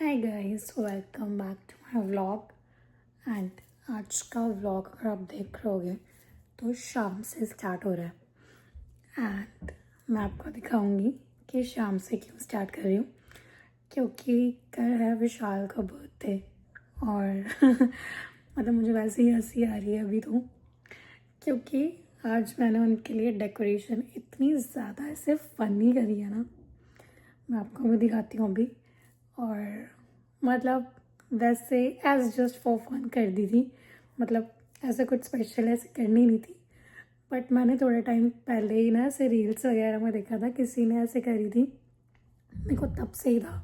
Hi guys, welcome back to my vlog. And आज का vlog अगर आप देख रहे होगे तो शाम से स्टार्ट हो रहा है। एंड मैं आपको दिखाऊंगी कि शाम से क्यों स्टार्ट कर रही हूँ, क्योंकि कल है विशाल का बर्थडे। और मतलब मुझे वैसे ही हंसी आ रही है अभी तो, क्योंकि आज मैंने उनके लिए डेकोरेशन इतनी ज़्यादा ऐसे फ़नी करी है ना, मैं आपको भी दिखाती हूँ अभी। और मतलब वैसे एज जस्ट फॉर फन कर दी थी, मतलब ऐसा कुछ स्पेशल ऐसे करनी नहीं थी। बट मैंने थोड़े टाइम पहले ही ना ऐसे रील्स वगैरह में देखा था, किसी ने ऐसे करी थी, मेरे को तब से ही था।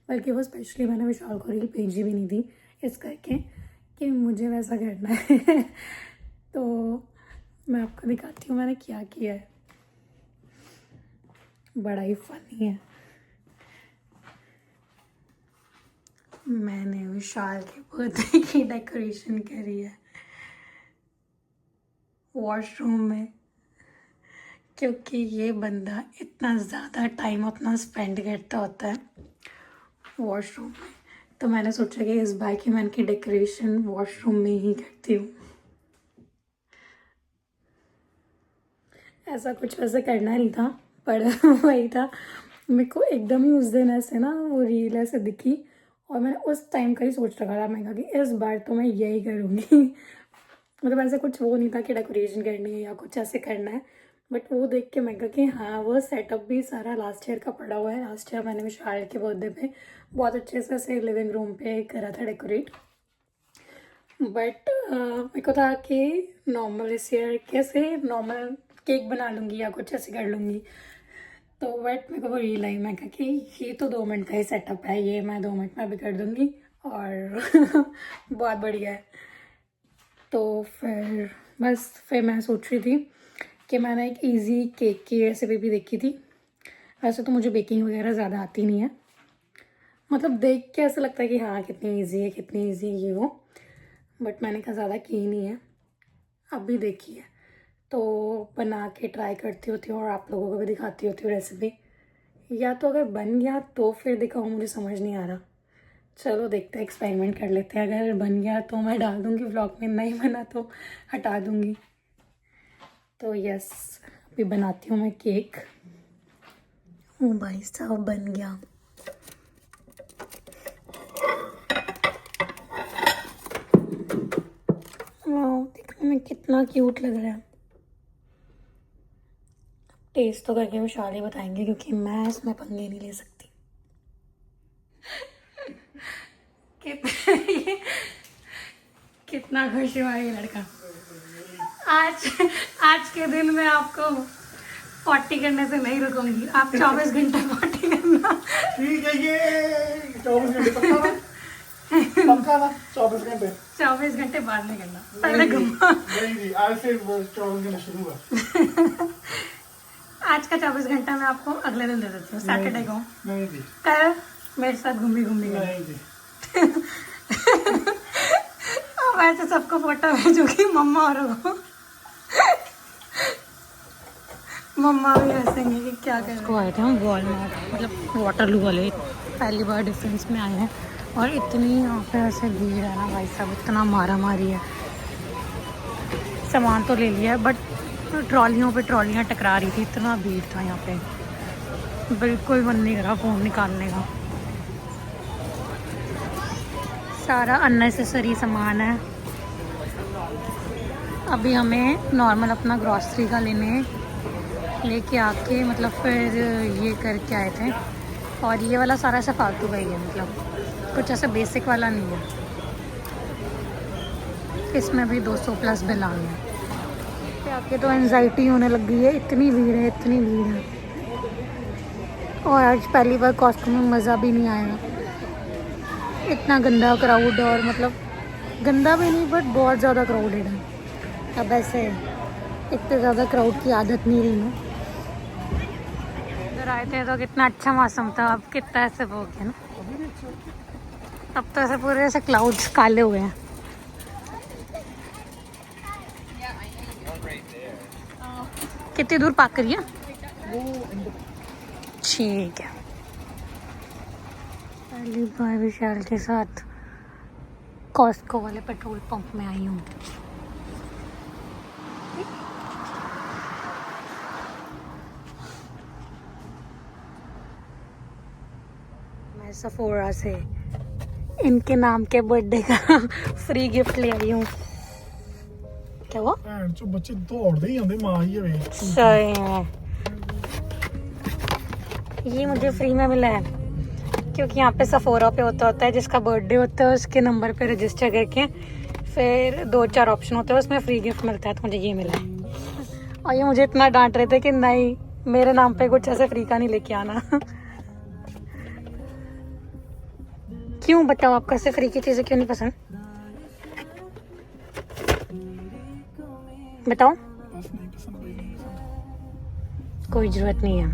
बल्कि वो स्पेशली मैंने विशाल को रील भेजी भी नहीं थी इस करके कि मुझे वैसा करना है। तो मैं आपको दिखाती हूँ मैंने क्या किया है, बड़ा ही फनी है। मैंने विशाल के बर्थडे की डेकोरेशन करी है वॉशरूम में, क्योंकि ये बंदा इतना ज़्यादा टाइम अपना स्पेंड करता होता है वॉशरूम में। तो मैंने सोचा कि इस बार की मैं इनकी डेकोरेशन वॉशरूम में ही करती हूँ। ऐसा कुछ वैसे करना नहीं था, पर वही था, मेरे को एकदम ही उस दिन ऐसे ना वो रील ऐसे दिखी और मैंने उस टाइम का ही सोच रखा था। मैं कहा कि इस बार तो मैं यही करूँगी। मतलब ऐसा कुछ वो नहीं था कि डेकोरेशन करनी है या कुछ ऐसे करना है, बट वो देख के मैं कहा कि हाँ, वो सेटअप भी सारा लास्ट ईयर का पड़ा हुआ है। लास्ट ईयर मैंने विशाल के बर्थडे पे बहुत अच्छे से ऐसे लिविंग रूम पे करा था डेकोरेट। बट मेरे को था कि नॉर्मल इस ईयर कैसे नॉर्मल केक बना लूँगी या कुछ ऐसे कर लूँगी। तो बट मेरे को वो रील आई, मैं कहा कि ये तो 2 मिनट का ही सेटअप है, ये मैं 2 मिनट में भी कर दूँगी और बहुत बढ़िया है। तो फिर बस फिर मैं सोच रही थी कि मैंने एक इजी केक की रेसिपी भी देखी थी। वैसे तो मुझे बेकिंग वगैरह ज़्यादा आती नहीं है, मतलब देख के ऐसा लगता है कि हाँ कितनी इजी है कितनी इजी है ये वो, बट मैंने कहा ज़्यादा की नहीं है, अभी देखी है तो बना के ट्राई करती होती हूँ और आप लोगों को भी दिखाती होती हूँ रेसिपी। या तो अगर बन गया तो फिर दिखाऊँ, मुझे समझ नहीं आ रहा। चलो देखते हैं, एक्सपेरिमेंट कर लेते हैं। अगर बन गया तो मैं डाल दूँगी व्लॉग में, नहीं बना तो हटा दूँगी। तो यस, अभी बनाती हूँ मैं केक। ओ भाई साहब, बन गया। वाह, देखने में कितना क्यूट लग रहा है। टेस्ट तो करके विशाल ही बताएंगे, क्योंकि मैं इसमें पंगे नहीं ले सकती। कितना खुश हुआ ये लड़का। आज आज के दिन मैं आपको 40 करने से नहीं रुकूंगी, आप 24 घंटे 40 करना। ठीक है, ये 24 घंटे पक्का ना 24 घंटे 24 घंटे बाद में करना, पहले घुमा। नहीं जी, आज से 24 घंटे शुरू हुआ। आज का 24 घंटा मैं आपको अगले दिन दे देती हूँ, सैटरडे को। नहीं जी, कल मेरे साथ घूमी नहीं जी। अब ऐसे सबको फोटो भेजूंगी, मम्मा और वो मम्मा भी हंसेंगे कि क्या कर रहे आए थे हम वॉलमार्ट, मतलब वाटरलू वाले, पहली बार डिफरेंस में आए हैं। और इतनी यहाँ पे ऐसे भीड़ है ना भाई साहब, इतना मारा मारी है। सामान तो ले लिया है, बट ट्रॉलियों पे ट्रॉलियाँ टकरा रही थी, इतना भीड़ था यहाँ पे, बिल्कुल मन नहीं करा फ़ोन निकालने का। सारा अननेसेसरी सामान है। अभी हमें नॉर्मल अपना ग्रॉसरी का लेके आके मतलब फिर ये करके आए थे। और ये वाला सारा ऐसा फालतू का ही है, मतलब कुछ ऐसा बेसिक वाला नहीं है। इसमें भी 200 प्लस बिल आ गया। आके तो एंजाइटी होने लग गई है, इतनी भीड़ है इतनी भीड़ है। और आज पहली बार कॉस्को में मज़ा भी नहीं आया, इतना गंदा क्राउड। और मतलब गंदा भी नहीं, बट बहुत ज़्यादा क्राउडेड है। अब ऐसे इतने ज़्यादा क्राउड की आदत नहीं रही ना। इधर आए थे तो कितना अच्छा मौसम था, अब कितना ऐसे हो गया ना, अब तो ऐसे पूरे ऐसे क्लाउड्स काले हुए हैं। कितनी दूर पार्क करिए? ठीक है। पहली बार विशाल के साथ कॉस्को वाले पेट्रोल पंप में आई हूँ। मैं सफोरा से इनके नाम के बर्थडे का फ्री गिफ्ट ले आई हूँ। क्या हुआ? ਭੈਣ ਚੋ ਬੱਚੇ ਦੌੜਦੇ ਹੀ ਆਉਂਦੇ ਮਾਂ ਹੀ ਹੋਵੇ। सही है, ये मुझे फ्री में मिला है क्योंकि यहाँ पे सफोरा पे होता है जिसका बर्थडे होता है उसके नंबर पे रजिस्टर करके फिर 2-4 ऑप्शन होते हैं उसमें फ्री गिफ्ट मिलता है, तो मुझे ये मिला है। और ये मुझे इतना डांट रहे थे कि नहीं मेरे नाम पे कुछ ऐसे फ्री का नहीं लेके आना। क्यों बताओ, आपको ऐसे फ्री की चीज़ें क्यों नहीं पसंद? बताओ। ਬਸ ਨਹੀਂ ਪਸੰਦ ਬਈ ਨਹੀਂ ਪਸੰਦ। कोई ज़रूरत नहीं है।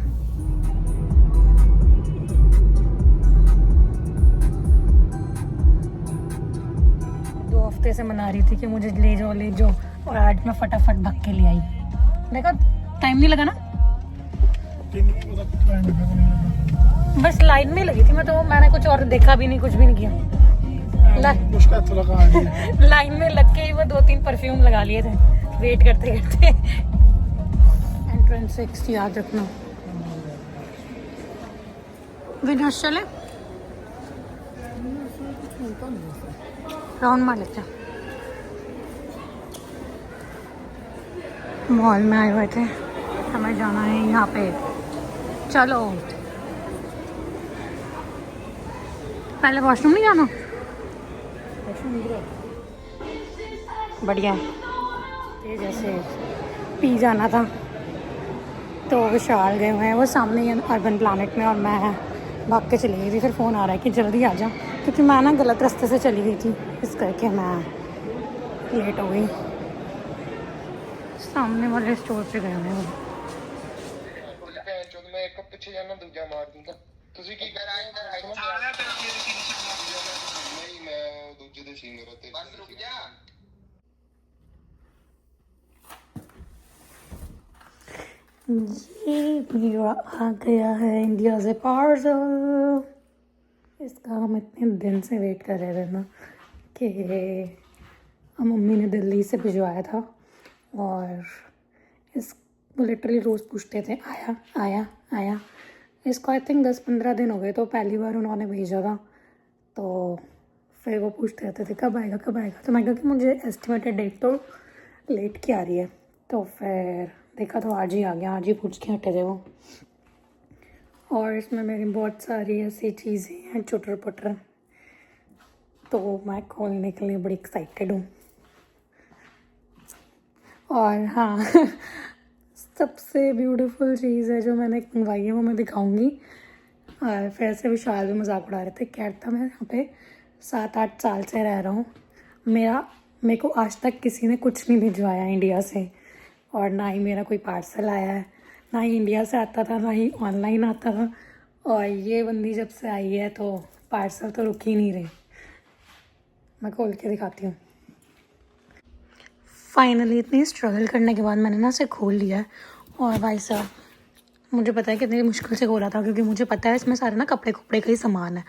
दो हफ्ते से मना रही थी कि मुझे ले जाओ और आज मैं फटाफट भाग के ले आई। देखो टाइम नहीं लगा ना, ਤੈਨੂੰ ਕੀ ਪਤਾ ਟਾਈਮ ਲੱਗਾ ਕਿ ਨਹੀਂ ਲੱਗਾ। बस लाइन में लगी थी मैं, तो मैंने कुछ और देखा भी नहीं, कुछ भी नहीं किया। मुश्किल थोड़ा कहाँ आ गई। लाइन में लग के ही वो 2-3 परफ्यूम लगा लिए थे वेट करते करते। एंट्रेंस 6 याद रखना। विनर्स चले राउंड मार लेते हैं। मॉल में आए हुए थे, हमें जाना है यहाँ पे, चलो। पहले वॉशरूम नहीं जाना? बढ़िया है। ये जैसे पी जाना था तो विशाल गए हुए हैं, वो सामने ही अर्बन प्लानेट में, और मैं भाग के चली गई थी। फिर फ़ोन आ रहा है कि जल्दी आ जा, क्योंकि मैं ना गलत रास्ते से चली गई थी, इस करके मैं लेट हो गई। सामने वाले स्टोर पे गए हुए हैं वो। ਮੈਂ ਇੱਕ ਪਿੱਛੇ ਜਾਣਾ ਦੂਜਾ ਮਾਰ ਦੂੰਗਾ। ਤੁਸੀਂ ਕੀ ਕਰ ਆਏ ਨਹੀਂ ਮੈਂ ਦੂਜੇ ਦੇ ਸਿੰਗਰ ਤੇ ਬਸ ਰੁਕ ਜਾ। ये मेरा आ गया है इंडिया से पार्सल। इसका हम इतने दिन से वेट कर रहे थे ना कि मम्मी ने दिल्ली से भिजवाया था, और इस वो लिटरली रोज़ पूछते थे आया आया आया। इसको आई थिंक 10-15 दिन हो गए, तो पहली बार उन्होंने भेजा था, तो फिर वो पूछते रहते थे कब आएगा कब आएगा। तो मैं कहा कि मुझे एस्टिमेटेड डेट तो लेट की आ रही है, तो फिर देखा तो आज ही आ गया, आज ही पूछ के हटे थे वो। और इसमें मेरी बहुत सारी ऐसी चीज़ें हैं चुटर पुटर, तो मैं खोलने के लिए बड़ी एक्साइटेड हूँ। और हाँ सबसे ब्यूटीफुल चीज़ है जो मैंने मंगवाई है वो मैं दिखाऊंगी। और फिर से विशाल भी मजाक उड़ा रहे थे, कह रहा था मैं यहाँ पे 7-8 साल से रह रहा हूँ, मेरे को आज तक किसी ने कुछ नहीं भिजवाया इंडिया से, और ना ही मेरा कोई पार्सल आया है, ना ही इंडिया से आता था ना ही ऑनलाइन आता था। और ये बंदी जब से आई है तो पार्सल तो रुक ही नहीं रहे। मैं खोल के दिखाती हूँ। फाइनली इतनी स्ट्रगल करने के बाद मैंने ना इसे खोल लिया है, और भाई साहब मुझे पता है कितनी मुश्किल से खोला था, क्योंकि मुझे पता है इसमें सारे ना कपड़े कपड़े का ही सामान है,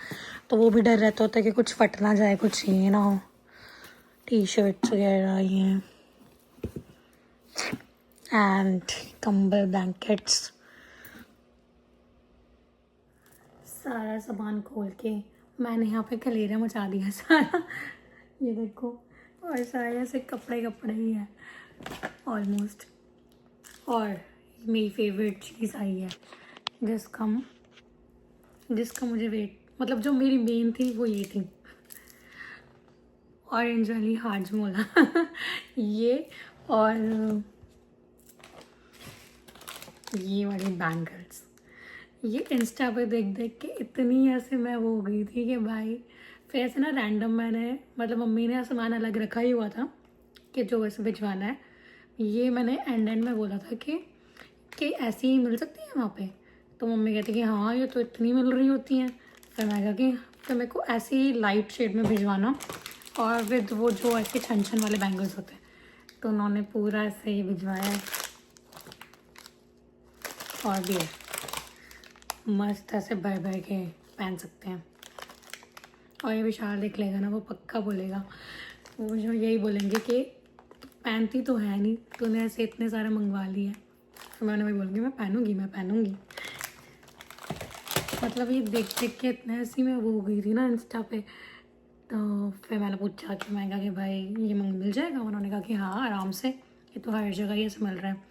तो वो भी डर रहता होता है कि कुछ फट ना जाए, कुछ ये ना हो। टी शर्ट्स वगैरह ये हैं, एंड कंबल ब्लैंकेट्स, सारा सामान खोल के मैंने यहाँ पे खलेरा मचा दिया सारा। ये देखो, और सारे ऐसे कपड़े ही हैं ऑलमोस्ट। और मेरी फेवरेट चीज़ आई है जिसका मुझे वेट, मतलब जो मेरी मेन थी वो ये थी, ऑरेंज वाली हाजमोला। ये और ये वाली बैंगल्स, ये इंस्टा पे देख देख के इतनी ऐसे मैं वो हो गई थी कि भाई। फिर ऐसे ना रैंडम मैंने, मतलब मम्मी ने सामान अलग रखा ही हुआ था कि जो वैसे भिजवाना है, ये मैंने एंड में बोला था कि ऐसी ही मिल सकती है वहाँ पे। तो मम्मी कहती कि हाँ ये तो इतनी मिल रही होती हैं। फिर मैं कहा कि तो मेरे को ऐसी ही लाइट शेड में भिजवाना, और विद वो जो ऐसे छन वाले बैंगल्स होते हैं, तो उन्होंने पूरा ऐसे ही भिजवाया है। और भी है, मस्त ऐसे भर भर के पहन सकते हैं। और ये विशाल देख लेगा ना, वो पक्का बोलेगा, वो जो यही बोलेंगे कि पहनती तो है नहीं, तूने ऐसे इतने सारे मंगवा लिए। तो मैंने वही बोलूँगी मैं पहनूँगी। मतलब ये देख देख के इतना ऐसी मैं वो हो गई थी ना इंस्टा पे। तो फिर मैंने पूछा कि मैं कहा कि भाई ये मिल जाएगा। उन्होंने कहा कि हाँ आराम से, ये तो हर जगह ही ऐसे मिल रहा है।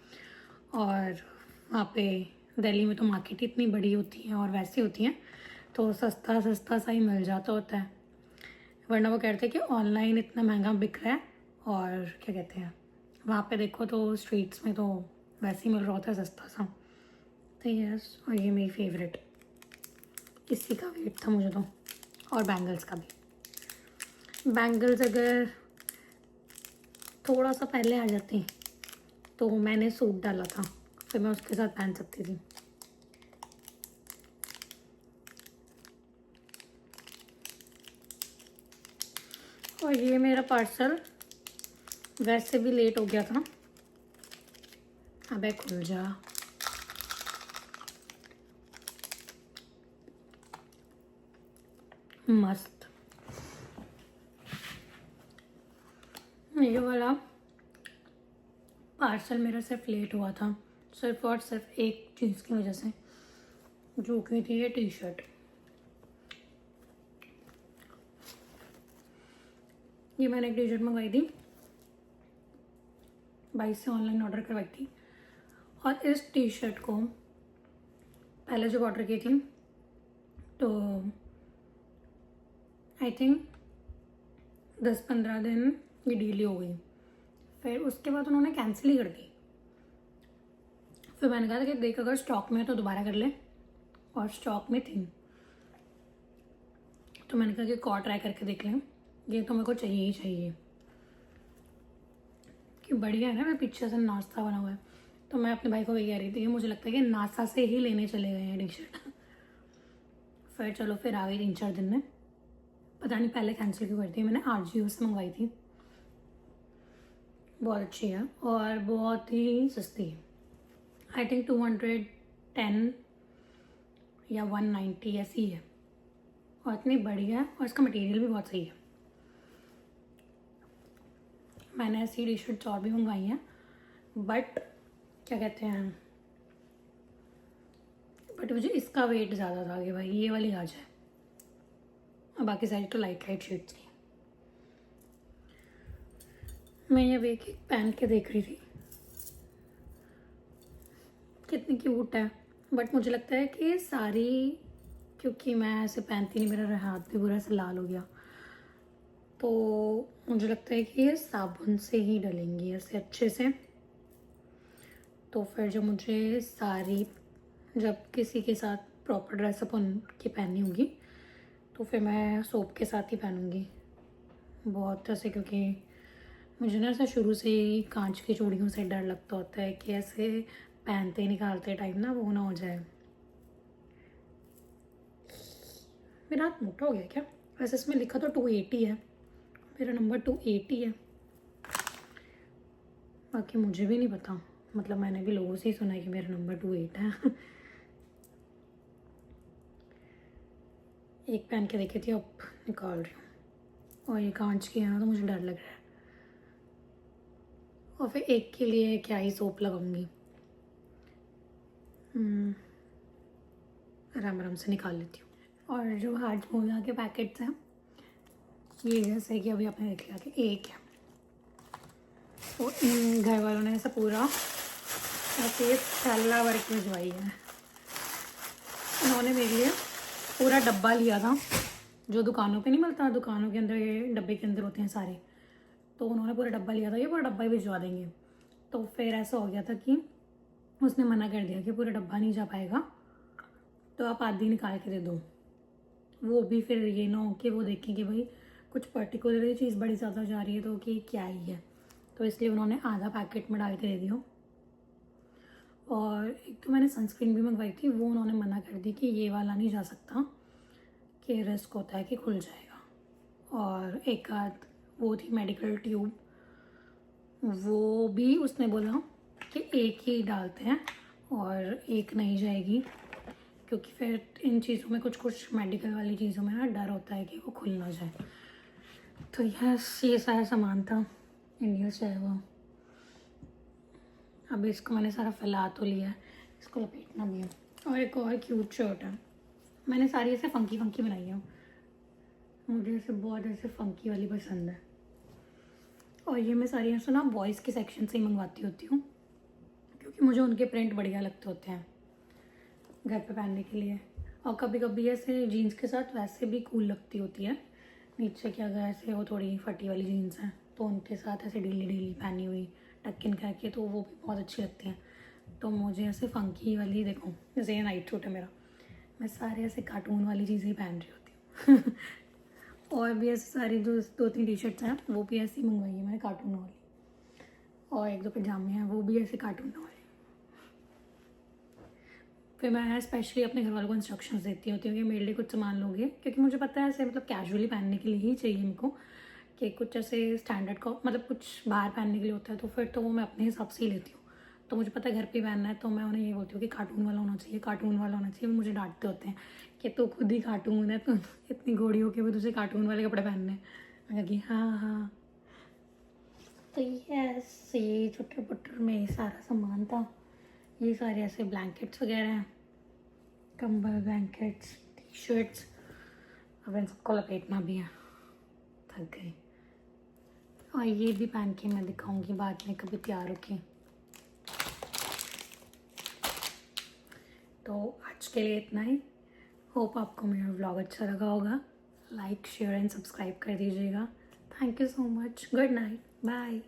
और वहाँ पे दिल्ली में तो मार्केट इतनी बड़ी होती है और वैसी होती हैं, तो सस्ता सस्ता सा ही मिल जाता होता है। वरना वो कहते हैं कि ऑनलाइन इतना महंगा बिक रहा है, और क्या कहते हैं वहाँ पे देखो तो स्ट्रीट्स में तो वैसे ही मिल रहा होता है सस्ता सा। तो यस, और ये मेरी फेवरेट, इसी का वेट था मुझे तो। और बैंगल्स का भी, बैंगल्स अगर थोड़ा सा पहले आ जाती तो मैंने सूट डाला था, फिर मैं उसके साथ पहन सकती थी। और ये मेरा पार्सल वैसे भी लेट हो गया था। अबे खुल जा। मस्त। ये वाला पार्सल मेरा सिर्फ लेट हुआ था, सिर्फ और सिर्फ एक चीज़ की वजह से, जो कि थी ये टी शर्ट। ये मैंने एक टी शर्ट मंगवाई थी, 22 से ऑनलाइन ऑर्डर करवाई थी। और इस टी शर्ट को पहले जब ऑर्डर की थी तो आई थिंक 10-15 दिन ये डिले हो गई, फिर उसके बाद उन्होंने कैंसिल ही कर दी। फिर मैंने कहा था कि देख अगर स्टॉक में है तो दोबारा कर ले, और स्टॉक में थी तो मैंने कहा कि एक और ट्राई करके देख लें, ये तो मेरे को चाहिए ही चाहिए कि बढ़िया है ना। मैं पीछे से नाश्ता बना हुआ है, तो मैं अपने भाई को वही कह रही थी कि मुझे लगता है कि नाश्ता से ही लेने चले गए हैं टी शर्ट। फिर चलो फिर आ गई 3-4 दिन में, पता नहीं पहले कैंसिल क्यों करती है। मैंने आरजीओ से मंगवाई थी, बहुत अच्छी है और बहुत ही सस्ती है। आई थिंक 210 या 190 ऐसी है, और इतनी बढ़िया है, और इसका मटेरियल भी बहुत सही है। मैंने ऐसी टी शर्ट्स और भी मंगवाई हैं, बट क्या कहते हैं, बट मुझे इसका वेट ज़्यादा था कि भाई ये वाली आ जाए, और बाकी सारी तो लाइट लाइट शेड्स की। मैं ये वेक पहन के देख रही थी, कितनी क्यूट है, बट मुझे लगता है कि सारी, क्योंकि मैं ऐसे पहनती नहीं, मेरा हाथ भी पूरा से लाल हो गया, तो मुझे लगता है कि ये साबुन से ही डलेंगी ऐसे अच्छे से। तो फिर जो मुझे सारी, जब किसी के साथ प्रॉपर ड्रेसअप की पहननी होगी तो फिर मैं सोप के साथ ही पहनूंगी बहुत ऐसे, क्योंकि मुझे ना ऐसा शुरू से ही कांच की चूड़ियों से डर लगता होता है कि ऐसे पहनते निकालते टाइम ना वो ना हो जाए। मेरा हाथ मोटा हो गया क्या? वैसे इसमें लिखा तो 280 है, मेरा नंबर 280 है, बाकी मुझे भी नहीं पता, मतलब मैंने भी लोगों से ही सुना है कि मेरा नंबर 28 है। एक पहन के देखी थी, अब निकाल रही हूँ, और ये कांच की है ना तो मुझे डर लग रहा है। और फिर एक के लिए क्या ही सोप लगाऊंगी, आराम आराम से निकाल लेती हूँ। और जो हाजमोला के पैकेट्स हैं, ये जैसे कि अभी आपने देख लिया कि एक है, तो इन घर वालों ने ऐसा पूरा ऐसे थैला भर के भिजवाई है। उन्होंने मेरे लिए पूरा डब्बा लिया था, जो दुकानों पे नहीं मिलता, दुकानों के अंदर ये डब्बे के अंदर होते हैं सारे, तो उन्होंने पूरा डब्बा लिया था, ये पूरा डब्बा ही भिजवा देंगे। तो फिर ऐसा हो गया था कि उसने मना कर दिया कि पूरा डब्बा नहीं जा पाएगा, तो आप आधी निकाल के दे दो। वो भी फिर ये ना हो कि वो देखें कि भाई कुछ पर्टिकुलर चीज़ बड़ी ज़्यादा जा रही है तो कि क्या ही है, तो इसलिए उन्होंने आधा पैकेट में डाल के दे दिया। और एक तो मैंने सनस्क्रीन भी मंगवाई थी, वो उन्होंने मना कर दी कि ये वाला नहीं जा सकता, कि रिस्क होता है कि खुल जाएगा। और एक आध वो थी मेडिकल ट्यूब, वो भी उसने बोला कि एक ही डालते हैं और एक नहीं जाएगी, क्योंकि फिर इन चीज़ों में कुछ मेडिकल वाली चीज़ों में ना डर होता है कि वो खुल ना जाए। तो यस, ये सारा सामान था इंडिया से आया हुआ। अभी इसको मैंने सारा फैला तो लिया है, इसको लपेटना भी है। और एक और क्यूट शर्ट है, मैंने सारी ऐसे फंकी फंकी बनाई है, मुझे ऐसे बहुत ऐसे फंकी वाली पसंद है। और ये मैं सारी ऐसे ना बॉयज़ के सेक्शन से ही मंगवाती होती हूँ, क्योंकि मुझे उनके प्रिंट बढ़िया लगते होते हैं घर पे पहनने के लिए। और कभी कभी ऐसे जीन्स के साथ वैसे भी कूल लगती होती है नीचे की, अगर ऐसे वो थोड़ी फटी वाली जीन्स हैं तो उनके साथ ऐसे ढीली ढीली पहनी हुई टक्किन करके तो वो भी बहुत अच्छी लगती हैं। तो मुझे ऐसे फंकी वाली, देखो जैसे ये नाइट सूट है मेरा, मैं सारे ऐसे कार्टून वाली चीज़ें ही पहन रही होती हूँ। और भी ऐसे सारी जो 2-3 टी शर्ट्स हैं वो भी ऐसी मंगवाई है मैंने कार्टून वाली, और 1-2 पजामे हैं वो भी ऐसे कार्टून वाले। फिर मैं स्पेशली अपने घर वालों को इंस्ट्रक्शंस देती होती हूँ कि मेरे लिए कुछ सामान लोगे, क्योंकि मुझे पता है ऐसे मतलब कैजुअली पहनने के लिए ही चाहिए मेरे को, कि कुछ ऐसे स्टैंडर्ड का मतलब कुछ बाहर पहनने के लिए होता है तो फिर तो वो मैं अपने हिसाब से ही लेती हूँ। तो मुझे पता है घर पे पहनना है तो मैं उन्हें ये बोलती हूँ कि कार्टून वाला होना चाहिए, कार्टून वाला होना चाहिए। वो मुझे डांटते होते हैं कि तू खुद ही कार्टून है, तो इतनी घोड़ी हो के भी तुझे कार्टून वाले कपड़े पहनने हैं। मैं कहा कि हाँ हाँ। तो ये छोटे पुटर में ये सारा सामान था। ये सारे ऐसे ब्लैंकेट्स वगैरह हैं, कंबल, ब्लैंकेट्स, टी शर्ट्स। अब इन सबको लपेटना भी है, थक गई। और ये भी पहन के मैं दिखाऊंगी बाद में कभी तैयार होके। तो आज के लिए इतना ही। होप आपको मेरा व्लॉग अच्छा लगा होगा। लाइक, शेयर एंड सब्सक्राइब कर दीजिएगा। Thank you so much. Good night, bye.